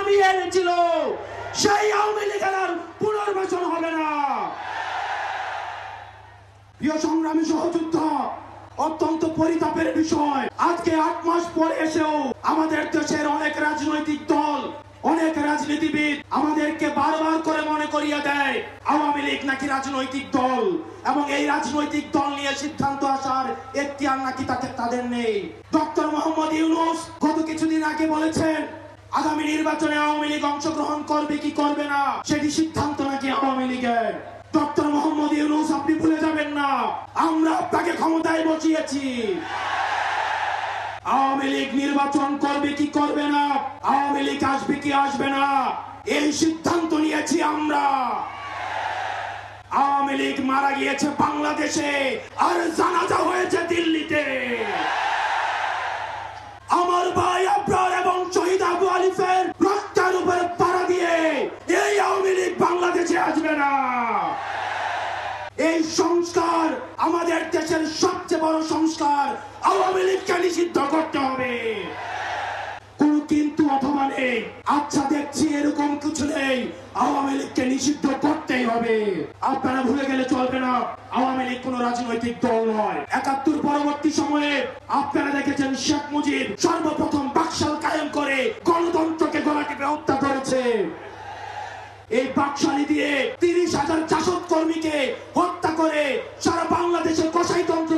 নামিয়ে এনেছিল সেই আওয়ামী লীগের আর পুনর্বাসন হবে না। প্রিয় সংগ্রামী সহযোদ্ধা, অত্যন্ত পরিতাপের বিষয়, আজকে 8 মাস পরে এসেও আমাদের দেশের অনেক রাজনৈতিক দল, অনেক রাজনীতিবিদ আমাদেরকে বারবার করে মনে করিয়ে দেয় আওয়ামী লীগ নাকি রাজনৈতিক দল, এবং এই রাজনৈতিক দল নিয়ে সিদ্ধান্ত আসার এখতিয়ার নাকি তাদের নেই। ডক্টর মোহাম্মদ ইউনূস গত কিছুদিন আগে বলেছেন আগামী নির্বাচনে আওয়ামী লীগ অংশগ্রহণ করবে কি করবে না সেটি সিদ্ধান্ত নাকি আওয়ামী লীগের। ডক্টর মোহাম্মদ ইউনূস, আপনি ভুলে যাবেন না আমরা আপনাকে ক্ষমতায় বসিয়েছি। আওয়ামী লীগ নির্বাচন করবে কি করবে না, আওয়ামী লীগ আসবে কি আসবে না, এই সিদ্ধান্ত নিয়েছি আমরা। আওয়ামী লীগ মারা গিয়েছে বাংলাদেশে আর জানাজা হয়েছে দিল্লিতে। আমার ভাই আবরার এবং শহীদ আবু আলিফের রক্তের উপরে পাড়া দিয়ে এই আওয়ামী লীগ বাংলাদেশে আসবে না। এই সংস্কার, আমাদের দেশের সবচেয়ে বড় সংস্কার, আওয়ামী লীগকে নিষিদ্ধ করতে হবে। কোন কিন্তু অথবা নেই, আচ্ছা দেখছি এরকম কিছু নেই, আওয়ামী লীগকে নিষিদ্ধ করতেই হবে। আপনারা ভুলে গেলে চলবে না, আওয়ামী লীগ কোন রাজনৈতিক দল নয়। ৭১ পরবর্তী সময়ে আপনারা দেখেছেন শেখ মুজিব সর্বপ্রথম বাকশাল কায়েম করে গণতন্ত্রকে গলা টিপে হত্যা করেছে। এই বাকশালী দিয়ে ৩০,০০০ জাসদ কর্মীকে হত্যা করে সারা বাংলাদেশে কসাইতন্ত্র